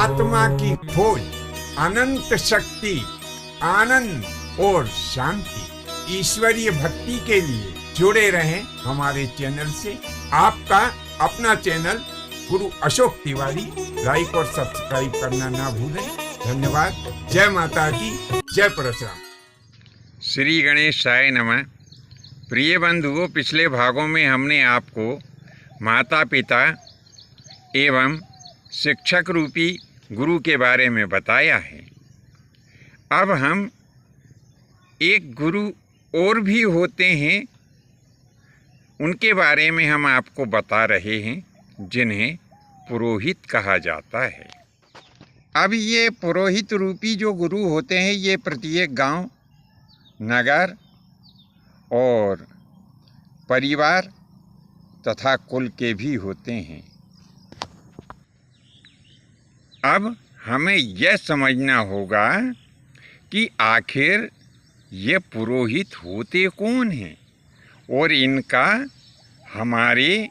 आत्मा की खोज, अनंत शक्ति, आनंद और शांति, ईश्वरीय भक्ति के लिए जुड़े रहें हमारे चैनल से। आपका अपना चैनल गुरु अशोक तिवारी, लाइक और सब्सक्राइब करना ना भूलें। धन्यवाद। जय माता की, जय परशुराम। श्री गणेशाय नमः। प्रिय बंधुओं, पिछले भागों में हमने आपको माता पिता एवं शिक्षक रूपी गुरु के बारे में बताया है। अब हम एक गुरु और भी होते हैं, उनके बारे में हम आपको बता रहे हैं, जिन्हें पुरोहित कहा जाता है। अब ये पुरोहित रूपी जो गुरु होते हैं, ये प्रत्येक गांव, नगर और परिवार तथा कुल के भी होते हैं। अब हमें यह समझना होगा कि आखिर ये पुरोहित होते कौन हैं और इनका हमारे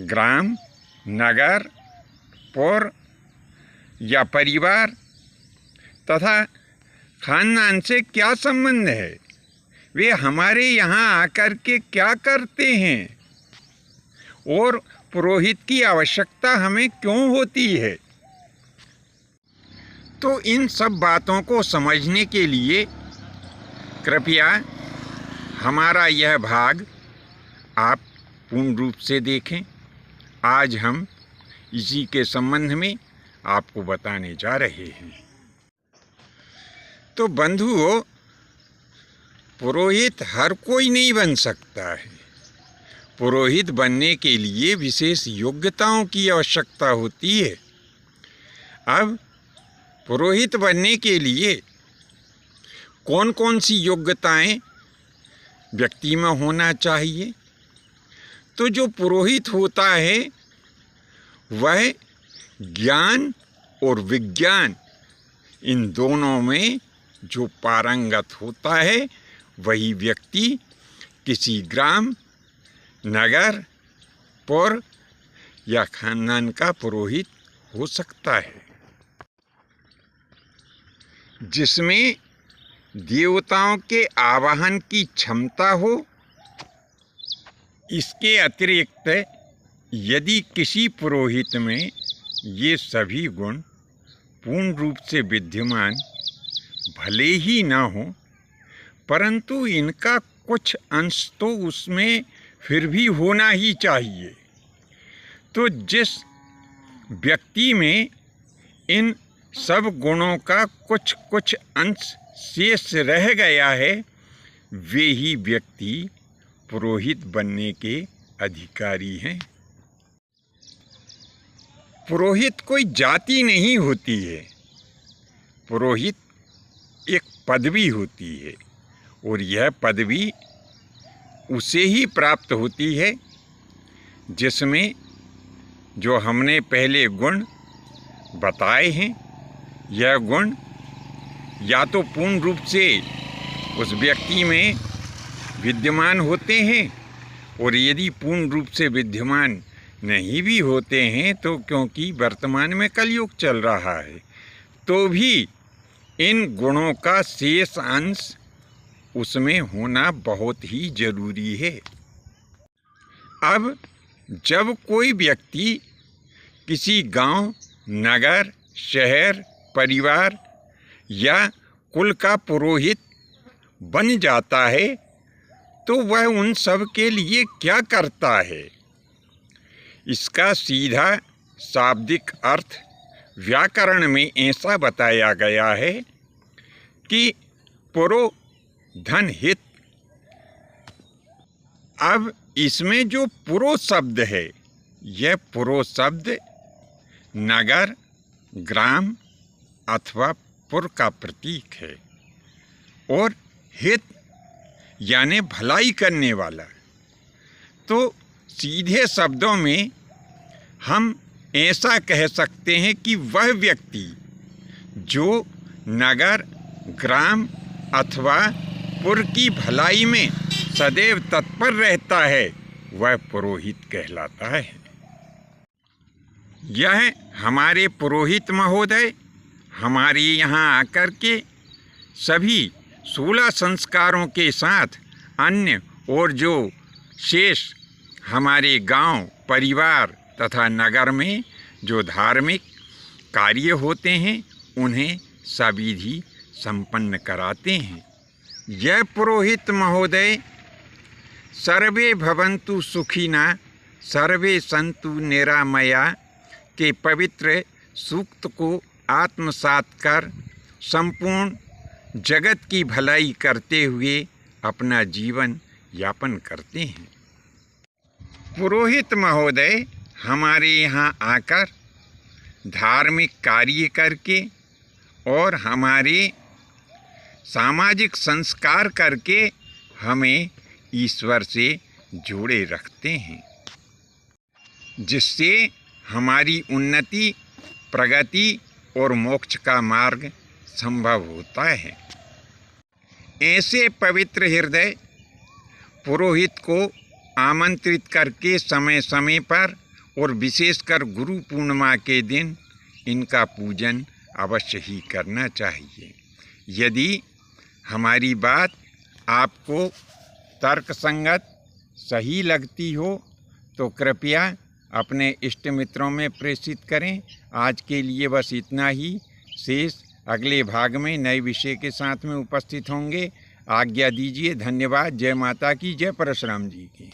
ग्राम, नगर, पौर या परिवार तथा खानदान से क्या संबंध है। वे हमारे यहाँ आकर के क्या करते हैं और पुरोहित की आवश्यकता हमें क्यों होती है। तो इन सब बातों को समझने के लिए कृपया हमारा यह भाग आप पूर्ण रूप से देखें। आज हम इसी के संबंध में आपको बताने जा रहे हैं। तो बंधुओं, पुरोहित हर कोई नहीं बन सकता है। पुरोहित बनने के लिए विशेष योग्यताओं की आवश्यकता होती है। अब पुरोहित बनने के लिए कौन कौन सी योग्यताएं व्यक्ति में होना चाहिए। तो जो पुरोहित होता है वह ज्ञान और विज्ञान, इन दोनों में जो पारंगत होता है, वही व्यक्ति किसी ग्राम, नगर, पौर या खानदान का पुरोहित हो सकता है। जिसमें देवताओं के आवाहन की क्षमता हो। इसके अतिरिक्त यदि किसी पुरोहित में ये सभी गुण पूर्ण रूप से विद्यमान भले ही ना हो, परंतु इनका कुछ अंश तो उसमें फिर भी होना ही चाहिए। तो जिस व्यक्ति में इन सब गुणों का कुछ कुछ अंश शेष रह गया है, वे ही व्यक्ति पुरोहित बनने के अधिकारी हैं। पुरोहित कोई जाति नहीं होती है। पुरोहित एक पदवी होती है और यह पदवी उसे ही प्राप्त होती है जिसमें जो हमने पहले गुण बताए हैं, यह गुण या तो पूर्ण रूप से उस व्यक्ति में विद्यमान होते हैं, और यदि पूर्ण रूप से विद्यमान नहीं भी होते हैं तो क्योंकि वर्तमान में कलयुग चल रहा है, तो भी इन गुणों का शेष अंश उसमें होना बहुत ही जरूरी है। अब जब कोई व्यक्ति किसी गांव, नगर, शहर, परिवार या कुल का पुरोहित बन जाता है, तो वह उन सब के लिए क्या करता है। इसका सीधा शाब्दिक अर्थ व्याकरण में ऐसा बताया गया है कि पुरो धन हित। अब इसमें जो पुरो शब्द है, यह पुरो शब्द नगर, ग्राम अथवा पुर का प्रतीक है, और हित यानी भलाई करने वाला। तो सीधे शब्दों में हम ऐसा कह सकते हैं कि वह व्यक्ति जो नगर, ग्राम अथवा पुर की भलाई में सदैव तत्पर रहता है, वह पुरोहित कहलाता है। यह हमारे पुरोहित महोदय हमारे यहाँ आकर के सभी 16 संस्कारों के साथ अन्य और जो शेष हमारे गांव, परिवार तथा नगर में जो धार्मिक कार्य होते हैं उन्हें सविधि संपन्न कराते हैं। यह पुरोहित महोदय सर्वे भवन्तु सुखिना सर्वे सन्तु निरामया के पवित्र सूक्त को आत्मसात कर संपूर्ण जगत की भलाई करते हुए अपना जीवन यापन करते हैं। पुरोहित महोदय हमारे यहाँ आकर धार्मिक कार्य करके और हमारे सामाजिक संस्कार करके हमें ईश्वर से जोड़े रखते हैं, जिससे हमारी उन्नति, प्रगति और मोक्ष का मार्ग संभव होता है। ऐसे पवित्र हृदय पुरोहित को आमंत्रित करके समय समय पर और विशेषकर गुरु पूर्णिमा के दिन इनका पूजन अवश्य ही करना चाहिए। यदि हमारी बात आपको तर्कसंगत सही लगती हो तो कृपया अपने इष्ट मित्रों में प्रेषित करें। आज के लिए बस इतना ही। शेष अगले भाग में नए विषय के साथ में उपस्थित होंगे। आज्ञा दीजिए। धन्यवाद। जय माता की, जय परशुराम जी की।